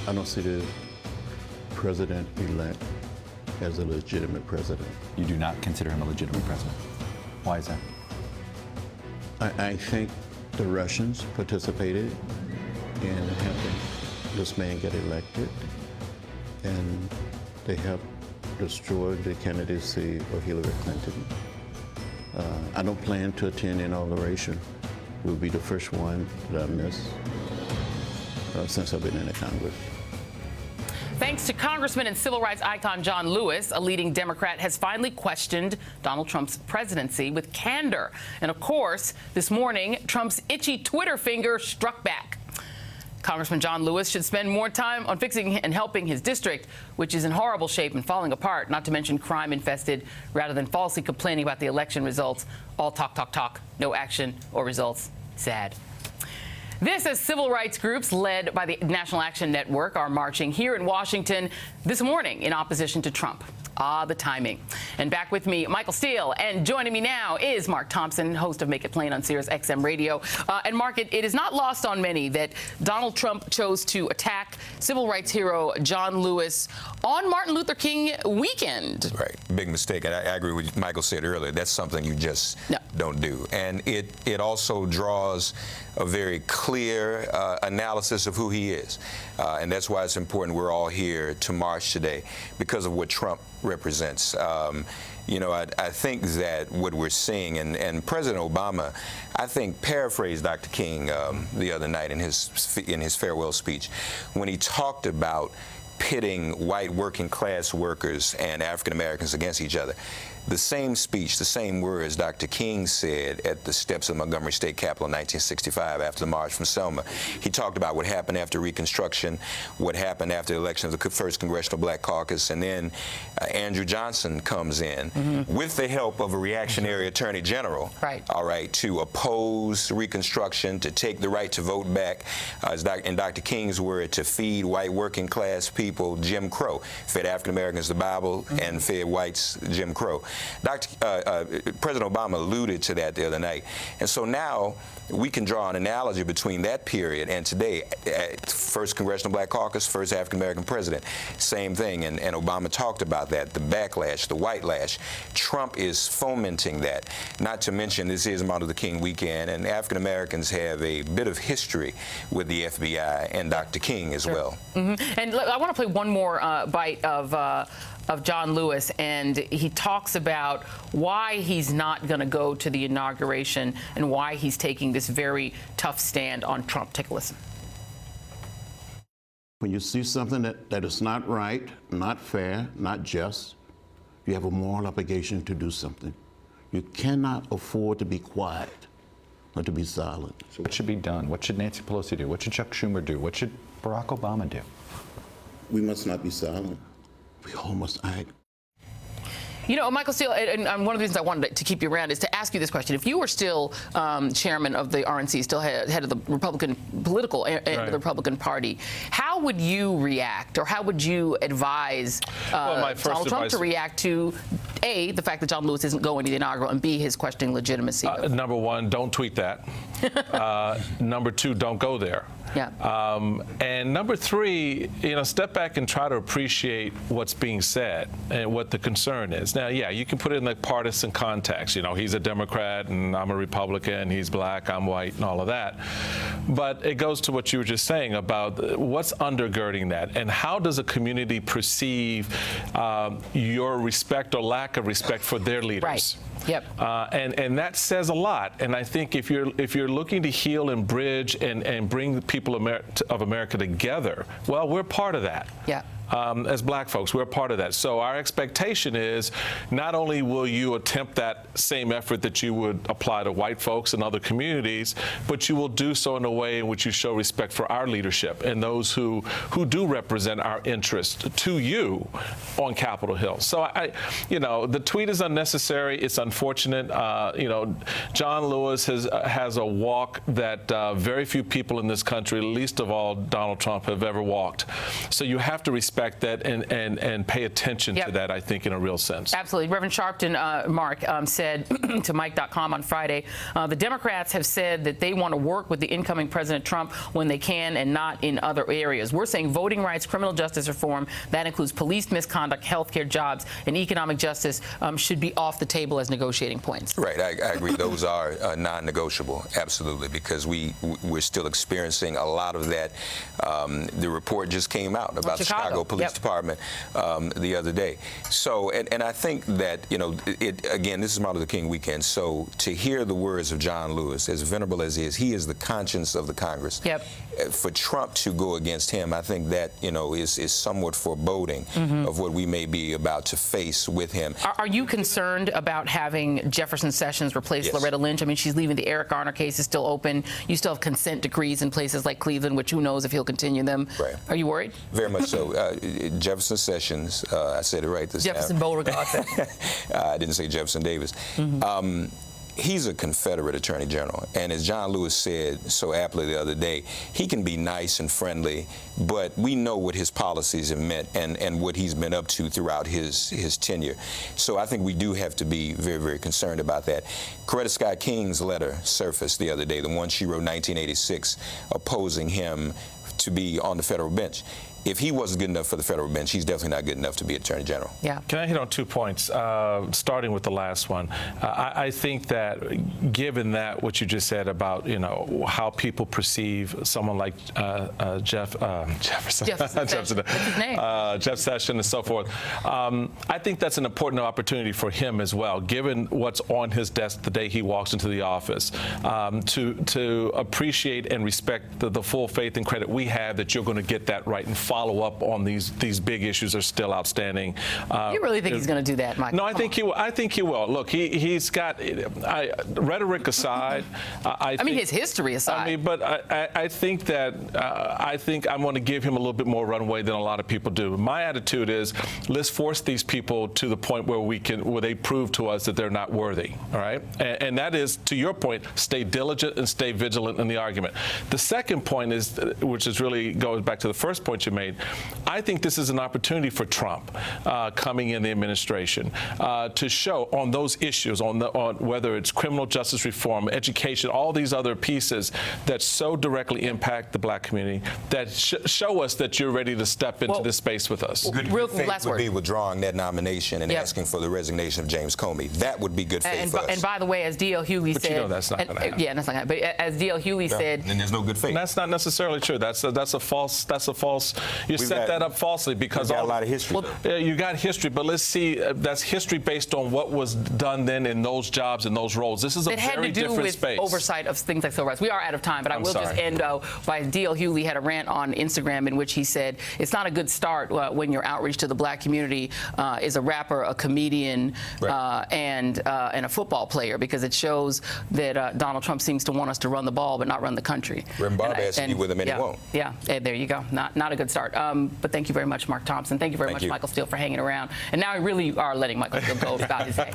I don't see the president-elect as a legitimate president. You do not consider him a legitimate president. Why is that? I think the Russians participated in helping this man get elected, and they helped destroy the candidacy of Hillary Clinton. I don't plan to attend the inauguration. It will be the first one that I miss since I've been in the Congress. Thanks to Congressman and civil rights icon John Lewis, a leading Democrat has finally questioned Donald Trump's presidency with candor. And of course, this morning, Trump's itchy Twitter finger struck back. Congressman John Lewis should spend more time on fixing and helping his district, which is in horrible shape and falling apart, not to mention crime infested, rather than falsely complaining about the election results. All talk, talk, talk, no action or results. Sad. This as civil rights groups led by the National Action Network are marching here in Washington this morning in opposition to Trump. Ah, the timing. And back with me, Michael Steele. And joining me now is Mark Thompson, host of Make It Plain on Sirius XM Radio. And Mark, it is not lost on many that Donald Trump chose to attack civil rights hero John Lewis on Martin Luther King weekend. Right. Big mistake. And I agree with what Michael said earlier. That's something you just don't do. And it also draws a very clear analysis of who he is. And that's why it's important we're all here to march today, because of what Trump represents. You know, I think that what we're seeing, and President Obama, I think, paraphrased Dr. King the other night in his farewell speech when he talked about pitting white working class workers and African Americans against each other. The same speech, the same words Dr. King said at the steps of Montgomery State Capitol in 1965 after the March from Selma. He talked about what happened after Reconstruction, what happened after the election of the first Congressional Black Caucus, and then Andrew Johnson comes in with the help of a reactionary Attorney General, all right, to oppose Reconstruction, to take the right to vote back, in Dr. King's word, to feed white working class people Jim Crow, fed African Americans the Bible and fed whites Jim Crow. President Obama alluded to that the other night. And so now we can draw an analogy between that period and today. First Congressional Black Caucus, first African-American president, same thing. And Obama talked about that, the backlash, the white lash. Trump is fomenting that. Not to mention, this is Martin Luther King weekend, and African-Americans have a bit of history with the FBI and Dr. King as well. And I want to play one more bite of John Lewis, and he talks about why he's not going to go to the inauguration and why he's taking this very tough stand on Trump. Take a listen. When you see something that is not right, not fair, not just, you have a moral obligation to do something. You cannot afford to be quiet or to be silent. So what should be done? What should Nancy Pelosi do? What should Chuck Schumer do? What should Barack Obama do? We must not be silent. We all must act. You know, Michael Steele, and one of the reasons I wanted to keep you around is to ask you this question. If you were still chairman of the RNC, still head of the Republican political end of the Republican Party, how would you react, or how would you advise Donald Trump to react to, A, the fact that John Lewis isn't going to the inaugural, and B, his questioning legitimacy? Number one, don't tweet that. Number two, don't go there. And number three, step back and try to appreciate what's being said and what the concern is. Now, yeah, you can put it in the partisan context. He's a Democrat and I'm a Republican, he's black, I'm white, and all of that. But it goes to what you were just saying about what's undergirding that, and how does a community perceive your respect or lack of respect for their leaders. And that says a lot. And I think if you're looking to heal and bridge and bring the people of America together, well, we're part of that. As black folks, we're part of that. So our expectation is not only will you attempt that same effort that you would apply to white folks and other communities, but you will do so in a way in which you show respect for our leadership and those who do represent our interests to you on Capitol Hill. So the tweet is unnecessary. It's unfortunate. John Lewis has a walk that very few people in this country, least of all Donald Trump, have ever walked. So you have to respect respect that and pay attention to that, I think, in a real sense. Absolutely. Reverend Sharpton, Mark, said to Mike.com on Friday, the Democrats have said that they want to work with the incoming President Trump when they can and not in other areas. We're saying voting rights, criminal justice reform, that includes police misconduct, health care, jobs, and economic justice should be off the table as negotiating points. Right. I agree. Those are non-negotiable, absolutely, because we're still experiencing a lot of that. The report just came out about the Chicago Police Department the other day. So, and I think that, you know, again, this is Martin Luther King weekend, so to hear the words of John Lewis, as venerable as he is the conscience of the Congress. For Trump to go against him, I think that, you know, is somewhat foreboding of what we may be about to face with him. Are you concerned about having Jefferson Sessions replace Loretta Lynch? I mean, she's leaving. The Eric Garner case is still open. You still have consent decrees in places like Cleveland, which who knows if he'll continue them. Right. Are you worried? Very much so. Jefferson Sessions, I said it right this time. Jefferson Beauregard. I didn't say Jefferson Davis. He's a Confederate Attorney General, and as John Lewis said so aptly the other day, he can be nice and friendly, but we know what his policies have meant and what he's been up to throughout his tenure. So I think we do have to be very, very concerned about that. Coretta Scott King's letter surfaced the other day, the one she wrote in 1986, opposing him to be on the federal bench. If he wasn't good enough for the federal bench, he's definitely not good enough to be Attorney General. Yeah. Can I hit on 2 points, starting with the last one? I think that given that what you just said about, you know, how people perceive someone like Jeff Sessions and so forth, I think that's an important opportunity for him as well, given what's on his desk the day he walks into the office, to appreciate and respect the full faith and credit we have that you're going to get that right and follow up on these big issues are still outstanding. You really think he's going to do that, Michael? No, I think he will. I think he will. Look, he's got rhetoric aside. I mean, his history aside. I mean, but I think that I'm going to give him a little bit more runway than a lot of people do. My attitude is, let's force these people to the point where they prove to us that they're not worthy. All right, and that is, to your point, stay diligent and stay vigilant in the argument. The second point is, which is really goes back to the first point you made. I think this is an opportunity for Trump coming in the administration to show on those issues, on whether it's criminal justice reform, education, all these other pieces that so directly impact the black community, that show us that you're ready to step into this space with us. Good faith would be withdrawing that nomination and asking for the resignation of James Comey. That would be good faith for us. And by the way, as D.L. Hughley said, you know that's not going to happen. Yeah, that's not going to happen. But as D.L. Hughley said, then there's no good faith. That's not necessarily true. That's a false. You set that up falsely because a lot of history. You got history, but let's see. That's history based on what was done then in those jobs and those roles. This is a very different space. It had to do with oversight of things like civil rights. We are out of time, but I will just end by D.L. Hughley had a rant on Instagram in which he said it's not a good start when your outreach to the black community is a rapper, a comedian, and a football player, because it shows that Donald Trump seems to want us to run the ball but not run the country. Bob asked you with him and he won't. Yeah, there you go. Not a good start. But thank you very much, Mark Thompson. Thank you very much, Michael Steele, for hanging around. And now we really are letting Michael Steele go about his day.